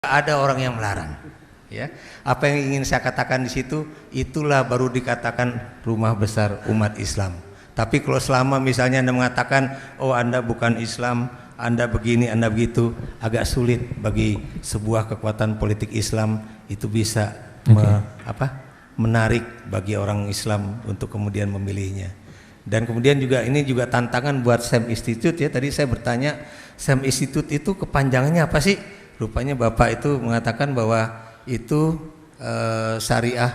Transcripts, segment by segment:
ada orang yang melarang. Ya, apa yang ingin saya katakan di situ, itulah baru dikatakan rumah besar umat Islam. Tapi kalau selama misalnya Anda mengatakan, oh Anda bukan Islam, Anda begini, Anda begitu, agak sulit bagi sebuah kekuatan politik Islam itu bisa menarik bagi orang Islam untuk kemudian memilihnya. Dan kemudian juga ini juga tantangan buat SEM Institute ya. Tadi saya bertanya, SEM Institute itu kepanjangannya apa sih? Rupanya Bapak itu mengatakan bahwa itu Syariah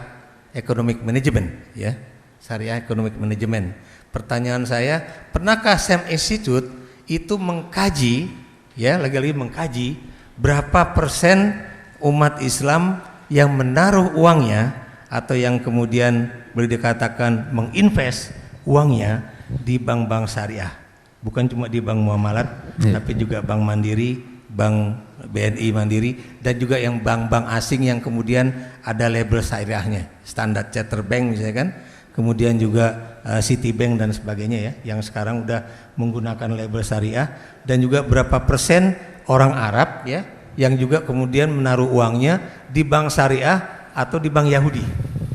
Economic Management ya. Syariah Economic Management. Pertanyaan saya, pernahkah SEM Institute itu mengkaji ya, lagi-lagi mengkaji berapa persen umat Islam yang menaruh uangnya atau yang kemudian boleh dikatakan menginvest uangnya di bank-bank syariah, bukan cuma di bank muamalat, tapi juga bank mandiri, bank BNI Mandiri, dan juga yang bank-bank asing yang kemudian ada label syariahnya, Standard Chartered Bank misalnya kan, kemudian juga Citibank dan sebagainya ya, yang sekarang udah menggunakan label syariah, dan juga berapa persen orang Arab ya, yang juga kemudian menaruh uangnya di bank syariah atau di bank Yahudi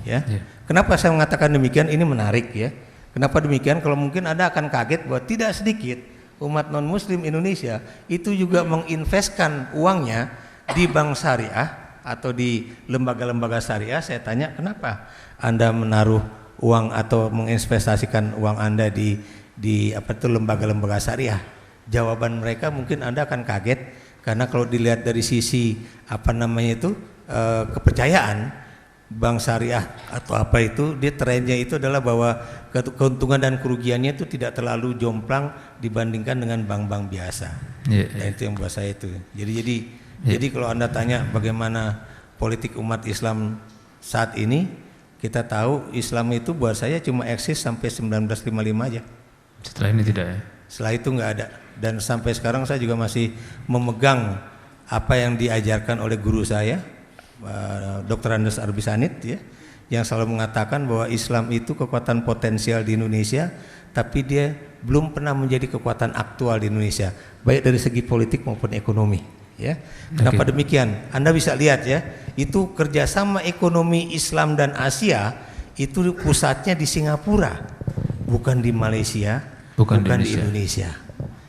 ya. Kenapa saya mengatakan demikian? Ini menarik ya. Kenapa demikian? Kalau mungkin Anda akan kaget bahwa tidak sedikit umat non-muslim Indonesia itu juga menginvestkan uangnya di bank syariah atau di lembaga-lembaga syariah. Saya tanya, kenapa Anda menaruh uang atau menginvestasikan uang Anda di lembaga-lembaga syariah? Jawaban mereka mungkin Anda akan kaget, karena kalau dilihat dari sisi kepercayaan, bank syariah atau apa itu, dia trennya itu adalah bahwa keuntungan dan kerugiannya itu tidak terlalu jomplang dibandingkan dengan bank-bank biasa. Dan itu yang buat saya itu. Jadi kalau Anda tanya bagaimana politik umat Islam saat ini, kita tahu Islam itu buat saya cuma eksis sampai 1955 aja. Setelah ini tidak ya? Setelah itu nggak ada. Dan sampai sekarang saya juga masih memegang apa yang diajarkan oleh guru saya, Dr. Andes Arbisanit ya, yang selalu mengatakan bahwa Islam itu kekuatan potensial di Indonesia, tapi dia belum pernah menjadi kekuatan aktual di Indonesia, baik dari segi politik maupun ekonomi ya. Kenapa demikian? Anda bisa lihat ya, itu kerjasama ekonomi Islam dan Asia itu pusatnya di Singapura, bukan di Malaysia, bukan di Indonesia.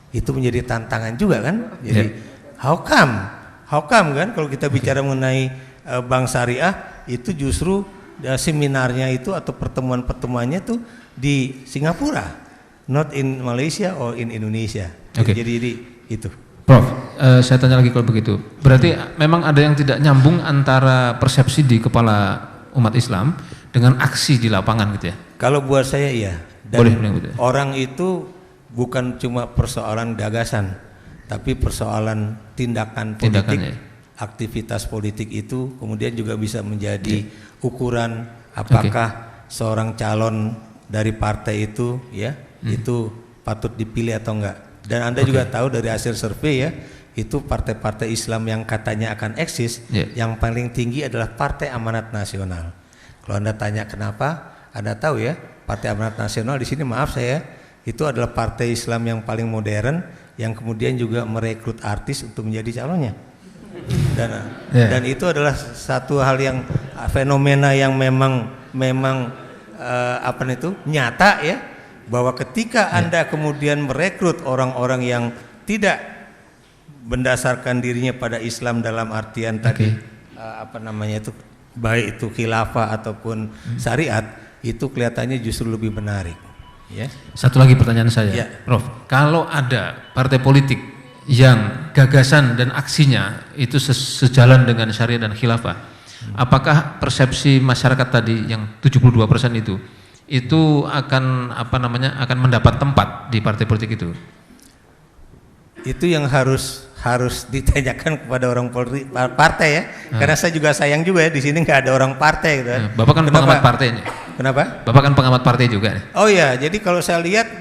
Itu menjadi tantangan juga kan. Jadi how come kan kalau kita bicara mengenai bank syariah itu justru seminarnya itu atau pertemuan-pertemuannya itu di Singapura, not in Malaysia or in Indonesia. Jadi itu. Prof, saya tanya lagi kalau begitu. Berarti memang ada yang tidak nyambung antara persepsi di kepala umat Islam dengan aksi di lapangan gitu ya? Kalau buat saya iya. Dan orang itu bukan cuma persoalan gagasan, tapi persoalan tindakan politik. Aktivitas politik itu kemudian juga bisa menjadi ukuran apakah seorang calon dari partai itu ya itu patut dipilih atau enggak. Dan Anda juga tahu dari hasil survei ya, itu partai-partai Islam yang katanya akan eksis, yang paling tinggi adalah Partai Amanat Nasional. Kalau Anda tanya kenapa, Anda tahu ya, Partai Amanat Nasional di sini, maaf saya, itu adalah partai Islam yang paling modern, yang kemudian juga merekrut artis untuk menjadi calonnya. Dan itu adalah satu hal yang fenomena yang memang nyata ya, bahwa ketika Anda kemudian merekrut orang-orang yang tidak mendasarkan dirinya pada Islam dalam artian tadi baik itu khilafah ataupun syariat, itu kelihatannya justru lebih menarik ya. Satu lagi pertanyaan saya, Prof, kalau ada partai politik yang gagasan dan aksinya itu sejalan dengan syariat dan khilafah, apakah persepsi masyarakat tadi yang 72% itu akan akan mendapat tempat di partai politik itu? Itu yang harus ditanyakan kepada orang partai ya. Karena saya juga sayang juga ya, di sini nggak ada orang partai gitu. Bapak kan pengamat partai ini. Kenapa? Bapak kan pengamat partai juga. Oh ya, jadi kalau saya lihat